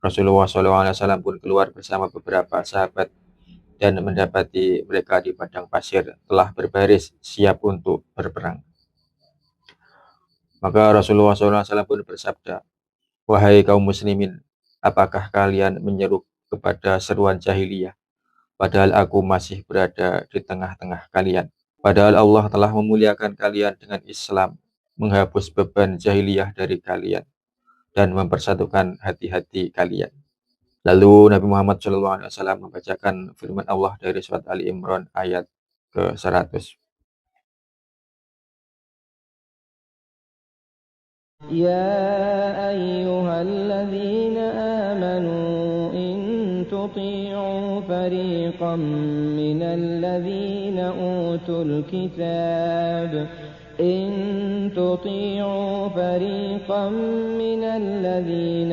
Rasulullah SAW pun keluar bersama beberapa sahabat dan mendapati mereka di padang pasir telah berbaris siap untuk berperang. Maka Rasulullah SAW pun bersabda, "Wahai kaum muslimin, apakah kalian menyeru kepada seruan jahiliyah, padahal aku masih berada di tengah-tengah kalian? Padahal Allah telah memuliakan kalian dengan Islam, menghapus beban jahiliyah dari kalian, dan mempersatukan hati-hati kalian." Lalu Nabi Muhammad SAW membacakan firman Allah dari surat Ali Imran ayat ke-100. يا أيها الذين آمنوا إن تطيعوا فريقا من الذين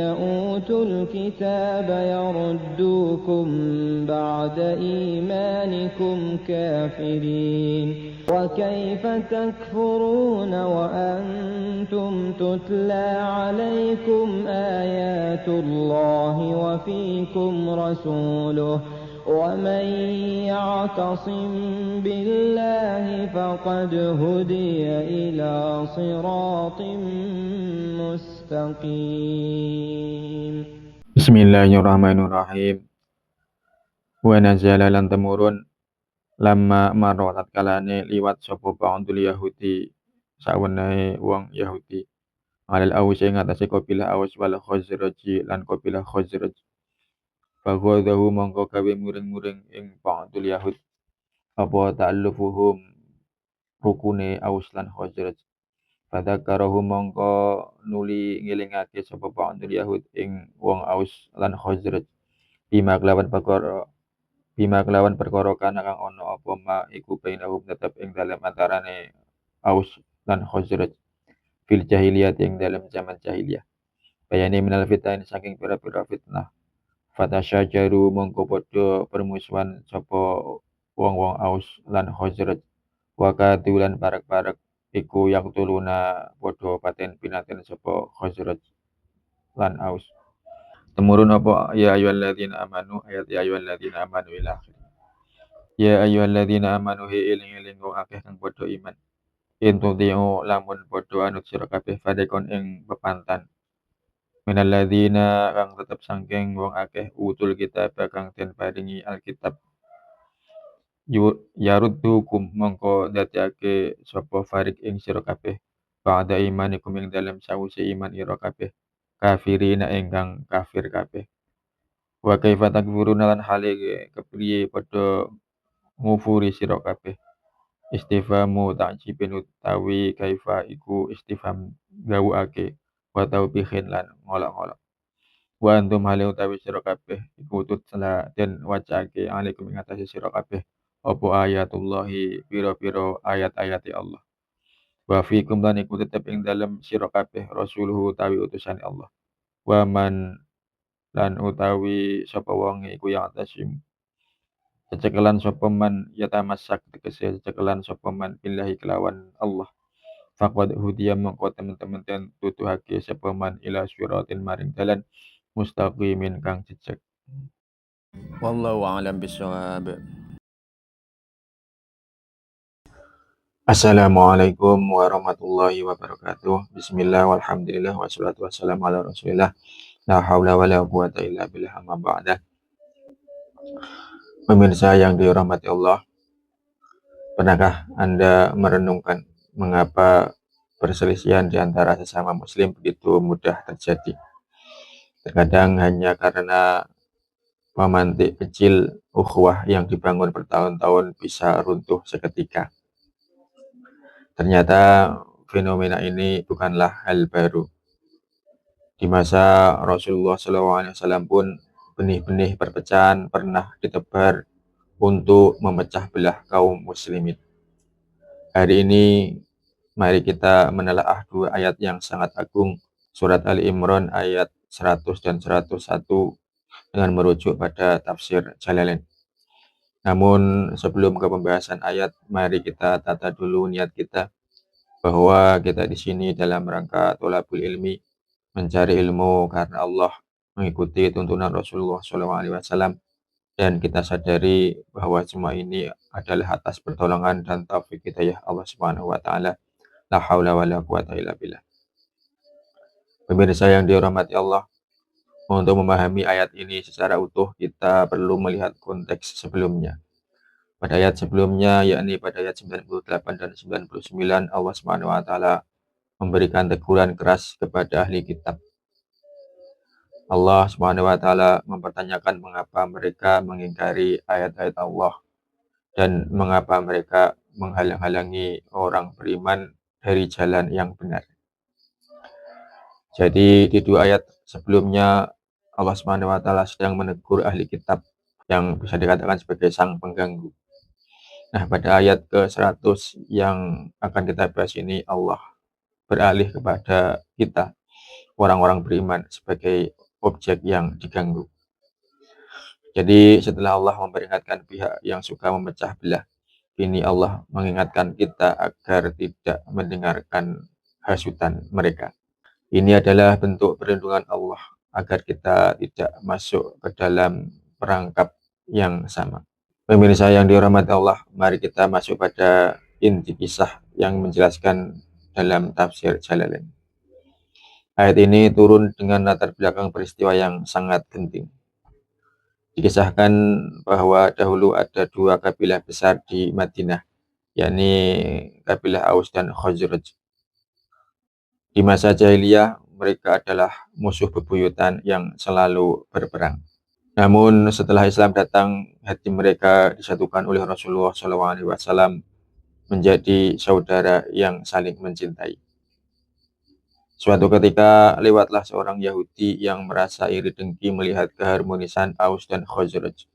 أوتوا الكتاب يردوكم بعد إيمانكم كافرين وكيف تكفرون وأنتم تتلى عليكم آيات الله وفيكم رسوله ومن يعتصم بالله فقد هدي إلى صراط مستقيم. Bismillahirrahmanirrahim. Wa nazala lan temurun lamma marra tatkalane liwat sapa ba'dul Yahudi sawenehe wong Yahudi alal Aus ing atase kabilah Aus wal Khazraj lan kabilah Khazraj. Faghadahu mongko gawe muring-muring ing ba'dul Yahud apa ta'allufuhum rukune Aus lan Khazraj. Fadzakarahu mongko nuli ngelingake sapa ba'dul Yahud ing wong Aus lan Khazraj bima kelawan perkara kana kang ana apa ma iku bainahum tetep ing dalem antarane Aus lan Khazraj fil jahiliyah ing dalem zaman jahiliyah. Bayane minal fitnah saking pira-pira fitnah. Fatasyajaru mongko padha permusuhan sapa wong-wong Aus lan Khazraj. Wakati lan parek-parek iku yang tuluna padha paten pinaten sapa Khazraj lan Aus. Temurun apa ya ayyuhalladzina amanu ayat ya ayyuhalladzina amanu ila akhir. Ya ayyuhalladzina amanu hi eling-eling wong akeh kang padha iman. Intutiu lamun padha anut sira kabeh fadekon ing bepantan. Minalladzina kang tetep sangking wong akeh utul kitab kang den paringi Alkitab. Yaruddukum mongko dadekake sapa farik ing sira kabeh ba'da imanikum ing dalem sawise iman ira kabeh kafirina ingkang kafir kabeh. Wa kaifa takfuruna lan hale kepriye padha ngufuri sira kabeh. Istifhamu ta'jibin utawi kaifa iku istifham gawuake wa taubihin lan ngolok-ngolok. Wa antum hale utawi sira kabeh iku tutla den wacake alaikum ing atase sira kabeh apa ayatullahi pira-pira ayat-ayate Allah. Wa fikum lan iku tetep ing dalem sira kabeh rasuluhu utawi utusane Allah. Wa man lan utawi sapa wong iku yang atasim cecekelan sapa man yatamassak tegese cecekelan sapa man billahi kelawan Allah. Faqad hudiya mongko temen-temen den tutuhake sapa man ila siratin maring dalan mustaqimin kang jejeg. Wallahu a'lam bishawab. Assalamualaikum warahmatullahi wabarakatuh. Bismillah walhamdulillah wassalatu wassalamu ala Rasulillah. La haula wala quwata illa billah amma ba'da. Pemirsa yang dirahmati Allah, pernahkah Anda merenungkan mengapa perselisihan di antara sesama muslim begitu mudah terjadi? Terkadang hanya karena memantik kecil ukhuwah yang dibangun bertahun-tahun bisa runtuh seketika. Ternyata fenomena ini bukanlah hal baru. Di masa Rasulullah SAW pun benih-benih perpecahan pernah ditebar untuk memecah belah kaum muslimin. Hari ini mari kita menelaah dua ayat yang sangat agung, surat Ali Imran ayat 100 dan 101 dengan merujuk pada tafsir Jalalain. Namun sebelum ke pembahasan ayat, mari kita tata dulu niat kita bahwa kita di sini dalam rangka tholabul ilmi, mencari ilmu karena Allah, mengikuti tuntunan Rasulullah SAW, dan kita sadari bahwa semua ini adalah atas pertolongan dan taufik hidayah Allah Subhanahu wa taala. La haula wala quwata illa billah. Pemirsa yang dirahmati Allah, untuk memahami ayat ini secara utuh kita perlu melihat konteks sebelumnya. Pada ayat sebelumnya, yakni pada ayat 98 dan 99, Allah Subhanahu wa taala memberikan teguran keras kepada ahli kitab. Allah Subhanahu wa taala mempertanyakan mengapa mereka mengingkari ayat-ayat Allah dan mengapa mereka menghalang-halangi orang beriman dari jalan yang benar. Jadi di dua ayat sebelumnya Allah Subhanahu wa taala sedang menegur ahli kitab yang bisa dikatakan sebagai sang pengganggu. Nah, pada ayat ke-100 yang akan kita bahas ini, Allah beralih kepada kita, orang-orang beriman, sebagai objek yang diganggu. Jadi setelah Allah memperingatkan pihak yang suka memecah belah, ini Allah mengingatkan kita agar tidak mendengarkan hasutan mereka. Ini adalah bentuk perlindungan Allah agar kita tidak masuk ke dalam perangkap yang sama. Pemirsa yang dirahmati Allah, mari kita masuk pada inti kisah yang menjelaskan dalam tafsir Jalalain. Ayat ini turun dengan latar belakang peristiwa yang sangat genting. Dikisahkan bahwa dahulu ada dua kabilah besar di Madinah, yakni kabilah Aus dan Khazraj. Di masa jahiliyah, mereka adalah musuh bebuyutan yang selalu berperang. Namun setelah Islam datang, hati mereka disatukan oleh Rasulullah SAW menjadi saudara yang saling mencintai. Suatu ketika lewatlah seorang Yahudi yang merasa iri dengki melihat keharmonisan Aus dan Khazraj.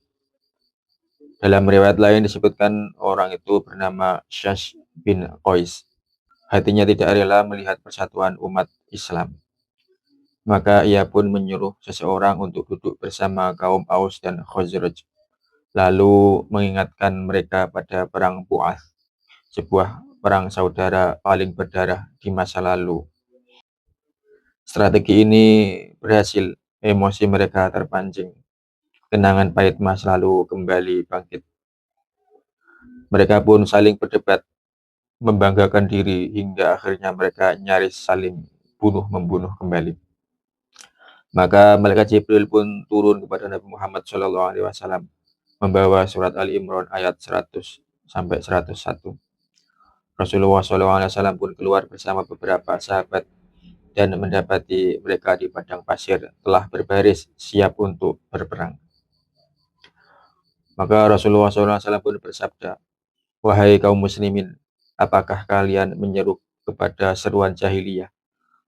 Dalam riwayat lain disebutkan orang itu bernama Syash bin Qais. Hatinya tidak rela melihat persatuan umat Islam. Maka ia pun menyuruh seseorang untuk duduk bersama kaum Aus dan Khazraj, lalu mengingatkan mereka pada perang Bu'ath, sebuah perang saudara paling berdarah di masa lalu. Strategi ini berhasil, emosi mereka terpancing. Kenangan pahit masa lalu kembali bangkit. Mereka pun saling berdebat, membanggakan diri, hingga akhirnya mereka nyaris saling bunuh-membunuh kembali. Maka malaikat Jibril pun turun kepada Nabi Muhammad SAW, membawa surat Ali Imran ayat 100 sampai 101. Rasulullah SAW pun keluar bersama beberapa sahabat dan mendapati mereka di padang pasir telah berbaris siap untuk berperang. Maka Rasulullah SAW pun bersabda, "Wahai kaum muslimin, apakah kalian menyeru kepada seruan jahiliyah,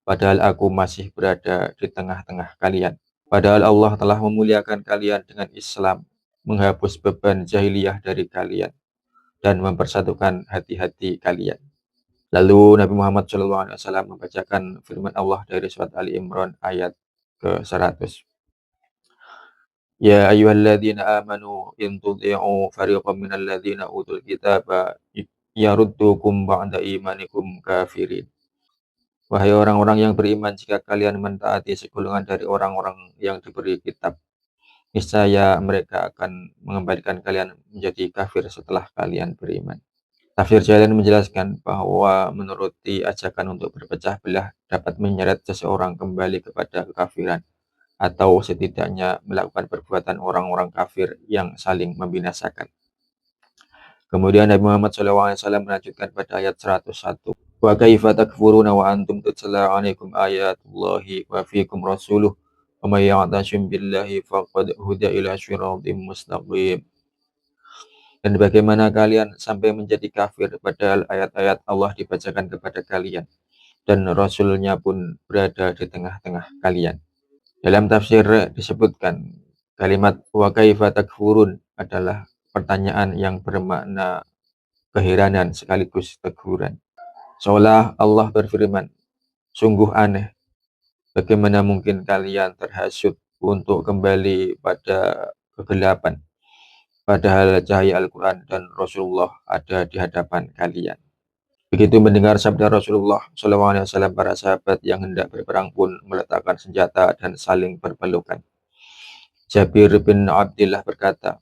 padahal aku masih berada di tengah-tengah kalian? Padahal Allah telah memuliakan kalian dengan Islam, menghapus beban jahiliyah dari kalian, dan mempersatukan hati-hati kalian." Lalu Nabi Muhammad SAW membacakan firman Allah dari surat Ali Imran ayat ke-100. Ya ayyuhalladzina amanu in tudhi'u fariqam minal ladzina utul kitaba yaruddukum ba'da imanikum kafirin. Wahai orang-orang yang beriman, jika kalian mentaati segolongan dari orang-orang yang diberi kitab, niscaya mereka akan mengembalikan kalian menjadi kafir setelah kalian beriman. Tafsir Jalalain menjelaskan bahwa menuruti ajakan untuk berpecah belah dapat menyeret seseorang kembali kepada kekafiran, atau setidaknya melakukan perbuatan orang-orang kafir yang saling membinasakan. Kemudian Nabi Muhammad SAW melanjutkan pada ayat 101. Wa kaifa takfuruna wa antum tutla 'alaikum ayatullahi wa fiikum rasuluh wa may ya'tasim billahi faqad huda ila syiratim mustaqim. Dan bagaimana kalian sampai menjadi kafir padahal ayat-ayat Allah dibacakan kepada kalian dan Rasulnya pun berada di tengah-tengah kalian. Dalam tafsir disebutkan kalimat wa kaifa takfurun adalah pertanyaan yang bermakna keheranan sekaligus teguran. Seolah Allah berfirman, sungguh aneh, bagaimana mungkin kalian terhasut untuk kembali pada kegelapan, padahal cahaya Al-Quran dan Rasulullah ada di hadapan kalian. Begitu mendengar sabda Rasulullah SAW, para sahabat yang hendak berperang pun meletakkan senjata dan saling berpelukan. Jabir bin Abdullah berkata,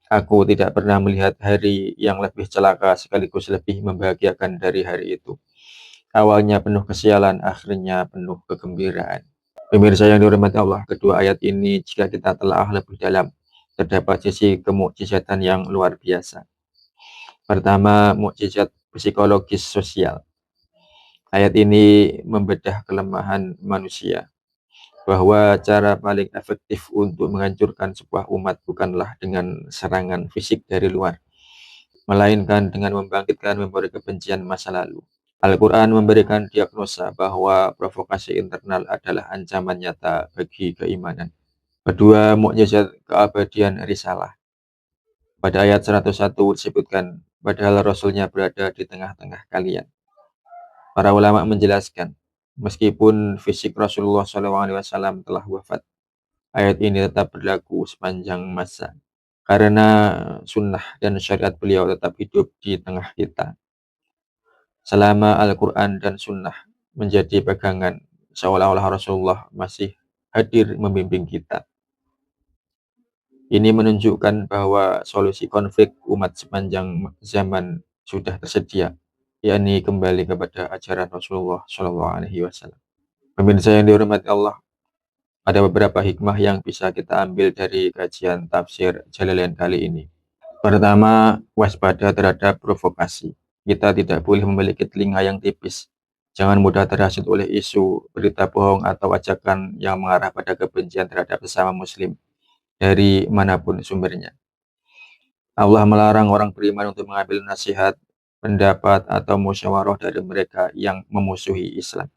"Aku tidak pernah melihat hari yang lebih celaka sekaligus lebih membahagiakan dari hari itu. Awalnya penuh kesialan, akhirnya penuh kegembiraan." Pemirsa yang dihormati Allah, kedua ayat ini jika kita telah lebih dalam, terdapat sisi kemukjizatan yang luar biasa. Pertama, mukjizat psikologis sosial. Ayat ini membedah kelemahan manusia, bahwa cara paling efektif untuk menghancurkan sebuah umat bukanlah dengan serangan fisik dari luar, melainkan dengan membangkitkan memori kebencian masa lalu. Al-Quran memberikan diagnosa bahwa provokasi internal adalah ancaman nyata bagi keimanan. Kedua, mukjizat keabadian risalah. Pada ayat 101 disebutkan, padahal Rasulnya berada di tengah-tengah kalian. Para ulama menjelaskan, meskipun fisik Rasulullah SAW telah wafat, ayat ini tetap berlaku sepanjang masa. Karena sunnah dan syariat beliau tetap hidup di tengah kita. Selama Al-Quran dan sunnah menjadi pegangan, seolah-olah Rasulullah masih hadir membimbing kita. Ini menunjukkan bahwa solusi konflik umat sepanjang zaman sudah tersedia, yakni kembali kepada ajaran Rasulullah SAW. Pemirsa yang dihormati Allah, ada beberapa hikmah yang bisa kita ambil dari kajian tafsir Jalalain kali ini. Pertama, waspada terhadap provokasi. Kita tidak boleh memiliki telinga yang tipis. Jangan mudah terhasut oleh isu, berita bohong, atau ajakan yang mengarah pada kebencian terhadap sesama muslim dari manapun sumbernya. Allah melarang orang beriman untuk mengambil nasihat, pendapat, atau musyawarah dari mereka yang memusuhi Islam.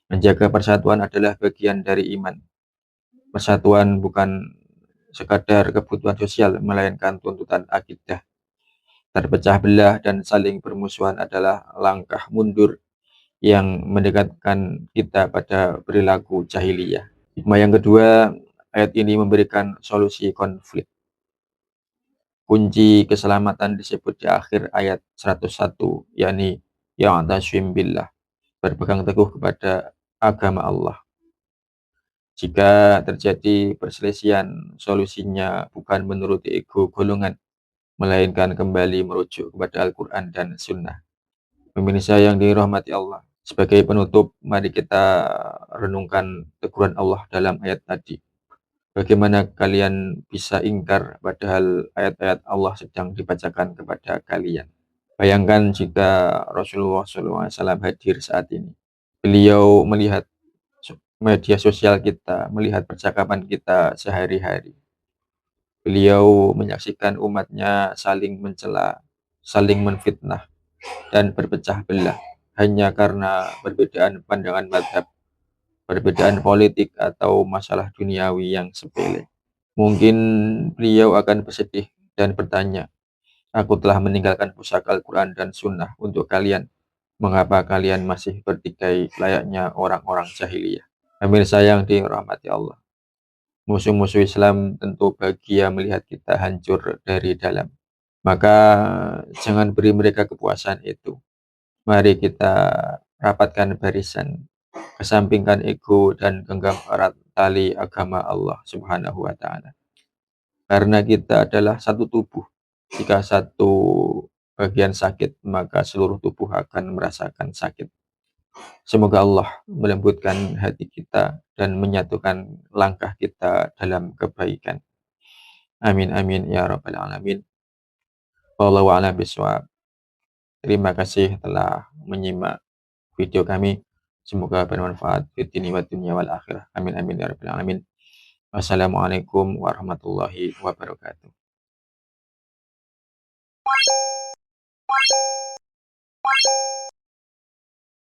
Menjaga persatuan adalah bagian dari iman. Persatuan bukan sekadar kebutuhan sosial, melainkan tuntutan akidah. Terpecah belah dan saling bermusuhan adalah langkah mundur yang mendekatkan kita pada perilaku jahiliyah. Hikmah yang kedua, ayat ini memberikan solusi konflik. Kunci keselamatan disebut di akhir ayat 101, yakni ya'tasim billah, berpegang teguh kepada agama Allah. Jika terjadi perselisihan, solusinya bukan menuruti ego golongan, melainkan kembali merujuk kepada Al-Quran dan Sunnah. Pemirsa yang dirahmati Allah, sebagai penutup, mari kita renungkan teguran Allah dalam ayat tadi. Bagaimana kalian bisa ingkar padahal ayat-ayat Allah sedang dibacakan kepada kalian? Bayangkan jika Rasulullah SAW hadir saat ini. Beliau melihat media sosial kita, melihat percakapan kita sehari-hari. Beliau menyaksikan umatnya saling mencela, saling menfitnah, dan berpecah belah hanya karena perbedaan pandangan mazhab, perbedaan politik, atau masalah duniawi yang sepele. Mungkin beliau akan bersedih dan bertanya, "Aku telah meninggalkan pusaka Al-Quran dan Sunnah untuk kalian. Mengapa kalian masih bertikai layaknya orang-orang jahiliyah?" Pemirsa yang dirahmati Allah, musuh-musuh Islam tentu bahagia melihat kita hancur dari dalam. Maka jangan beri mereka kepuasan itu. Mari kita rapatkan barisan, kesampingkan ego, dan genggam erat tali agama Allah Subhanahu wa Ta'ala. Karena kita adalah satu tubuh. Jika satu bagian sakit, maka seluruh tubuh akan merasakan sakit. Semoga Allah melembutkan hati kita dan menyatukan langkah kita dalam kebaikan. Amin amin ya rabbal alamin. Wallahu a'lam bishawab. Terima kasih telah menyimak video kami. Semoga bermanfaat di dunia wa dunya wal akhirah. Amin amin ya rabbal alamin. Wassalamualaikum warahmatullahi wabarakatuh.